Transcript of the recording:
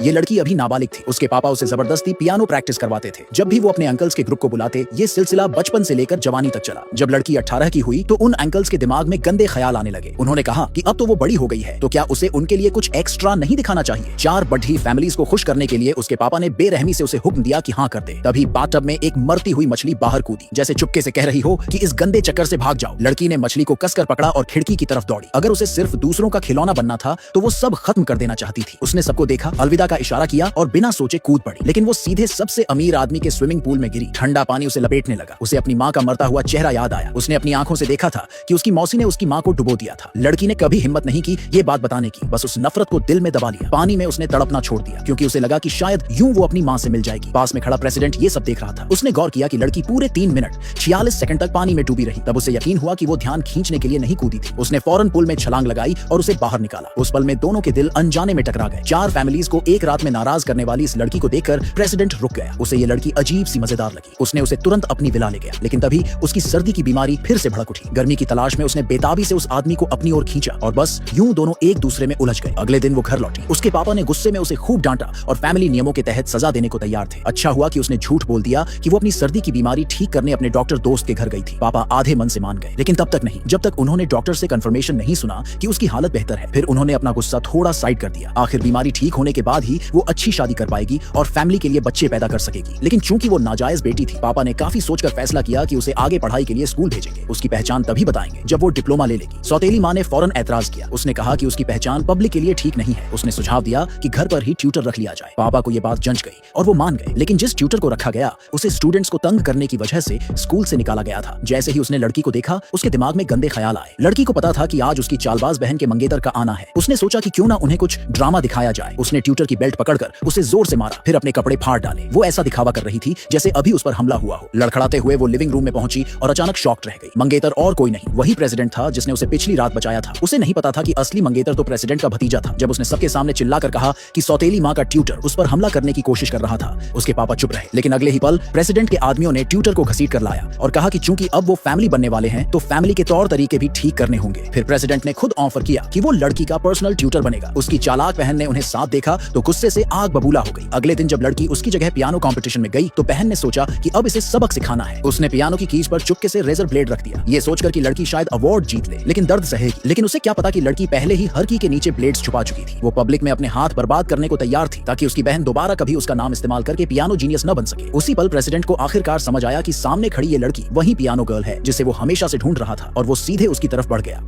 ये लड़की अभी नाबालिग थी। उसके पापा उसे जबरदस्ती पियानो प्रैक्टिस करवाते थे। जब भी वो अपने अंकल्स के ग्रुप को बुलाते, ये सिलसिला बचपन से लेकर जवानी तक चला। जब लड़की 18 की हुई तो उन अंकल्स के दिमाग में गंदे ख्याल आने लगे। उन्होंने कहा कि अब तो वो बड़ी हो गई है, तो क्या उसे उनके लिए कुछ एक्स्ट्रा नहीं दिखाना चाहिए। 4 बढ़ी फैमिलीज को खुश करने के लिए उसके पापा ने बेरहमी से उसे हुक्म दिया कि हाँ कर दे। तभी बाथटब में एक मरती हुई मछली बाहर कूदी, जैसे चुपके से कह रही हो कि इस गंदे चक्कर से भाग जाओ। लड़की ने मछली को कसकर पकड़ा और खिड़की की तरफ दौड़ी। अगर उसे सिर्फ दूसरों का खिलौना बनना था तो वो सब खत्म कर देना चाहती थी। उसने सबको देखा, अलविदा का इशारा किया और बिना सोचे कूद पड़ी। लेकिन वो सीधे सबसे अमीर आदमी के स्विमिंग पूल में गिरी। ठंडा पानी उसे लपेटने लगा। उसे अपनी माँ का मरता हुआ चेहरा याद आया। उसने अपनी आंखों से देखा था कि उसकी मौसी ने उसकी माँ को डुबो दिया था। लड़की ने कभी हिम्मत नहीं की ये बात बताने की, बस उस नफरत को दिल में दबा लिया। पानी में उसने तड़पना छोड़ दिया, क्योंकि उसे लगा कि शायद यूं वो अपनी माँ से मिल जाएगी। पास में खड़ा प्रेसिडेंट ये सब देख रहा था। उसने गौर किया कि लड़की पूरे 3 मिनट 46 सेकंड तक पानी में डूबी रही। तब उसे यकीन हुआ कि वो ध्यान खींचने के लिए नहीं कूदी थी। उसने फौरन पूल में छलांग लगाई और उसे बाहर निकाला। उस पल में दोनों के दिल अनजाने में टकरा गए। 4 फैमिलीज को एक रात में नाराज करने वाली इस लड़की को देखकर प्रेसिडेंट रुक गया। उसे ये लड़की अजीब सी मजेदार लगी। उसने उसे तुरंत अपनी विला ले गया। लेकिन तभी उसकी सर्दी की बीमारी फिर से भड़क उठी। गर्मी की तलाश में उसने बेताबी से उस आदमी को अपनी ओर खींचा और बस यूं दोनों एक दूसरे में उलझ गए। अगले दिन वो घर लौटी। उसके पापा ने गुस्से में उसे खूब डांटा और फैमिली नियमों के तहत सजा देने को तैयार थे। अच्छा हुआ कि उसने झूठ बोल दिया कि वो अपनी सर्दी की बीमारी ठीक करने अपने डॉक्टर दोस्त के घर गई थी। पापा आधे मन से मान गए, लेकिन तब तक नहीं जब तक उन्होंने डॉक्टर से कंफर्मेशन नहीं सुना कि उसकी हालत बेहतर है। फिर उन्होंने अपना गुस्सा थोड़ा साइड कर दिया। आखिर बीमारी ठीक होने के बाद ही वो अच्छी शादी कर पाएगी और फैमिली के लिए बच्चे पैदा कर सकेगी। लेकिन चूंकि वो नाजायज बेटी थी, पापा ने काफी सोचकर फैसला किया कि उसे आगे पढ़ाई के लिए स्कूल भेजेंगे। उसकी पहचान तभी बताएंगे जब वो डिप्लोमा ले लेगी। सौतेली माँ ने फौरन एतराज किया। उसने कहा कि उसकी पहचान पब्लिक के लिए ठीक नहीं है। उसने सुझाव दिया कि घर पर ही ट्यूटर रख लिया जाए। पापा को ये बात जंच गई और वो मान गए। लेकिन जिस ट्यूटर को रखा गया उसे स्टूडेंट्स को तंग करने की वजह से स्कूल से निकाला गया था। जैसे ही उसने लड़की को देखा, उसके दिमाग में गंदे ख्याल आए। लड़की को पता था कि आज उसकी चालबाज बहन के मंगेतर का आना है। उसने सोचा कि क्यों ना उन्हें कुछ ड्रामा दिखाया जाए। उसने ट्यूटर की बेल्ट पकड़कर उसे जोर से मारा, फिर अपने कपड़े फाड़ डाले। वो ऐसा दिखावा कर रही थी जैसे अभी उस पर हमला हुआ हो। लड़खड़ाते हुए वो लिविंग रूम में पहुंची और अचानक शॉक्ड रह गई। मंगेतर और कोई नहीं, वही प्रेसिडेंट था जिसने उसे पिछली रात बचाया था। उसे नहीं पता था कि असली मंगेतर तो प्रेसिडेंट का भतीजा था। जब उसने सबके सामने चिल्लाकर कहा कि सौतेली माँ का ट्यूटर उस पर हमला करने की कोशिश कर रहा था, उसके पापा चुप रहे। लेकिन अगले ही पल प्रेसिडेंट के आदमियों ने ट्यूटर को घसीट कर लाया और कहा कि चूंकि अब वो फैमिली बनने वाले हैं तो फैमिली के तौर तरीके भी ठीक करने होंगे। फिर प्रेसिडेंट ने खुद ऑफर किया कि वो लड़की का पर्सनल ट्यूटर बनेगा। उसकी चालाक बहन ने उन्हें साथ देखा तो गुस्से से आग बबूला हो गई। अगले दिन जब लड़की उसकी जगह पियानो कंपटीशन में गई तो बहन ने सोचा कि अब इसे सबक सिखाना है। उसने पियानो की कीज पर चुपके से रेजर ब्लेड रख दिया, ये सोचकर कि लड़की शायद अवार्ड जीत ले, लेकिन दर्द सहेगी। लेकिन उसे क्या पता कि लड़की पहले ही हर की के नीचे ब्लेड्स छुपा चुकी थी। वो पब्लिक में अपने हाथ बर्बाद करने को तैयार थी ताकि उसकी बहन दोबारा कभी उसका नाम इस्तेमाल करके पियानो जीनियस न बन सके। उसी पल प्रेसिडेंट को आखिरकार समझ आया कि सामने खड़ी ये लड़की वही पियानो गर्ल है जिसे वो हमेशा से ढूंढ रहा था और वो सीधे उसकी तरफ बढ़ गया।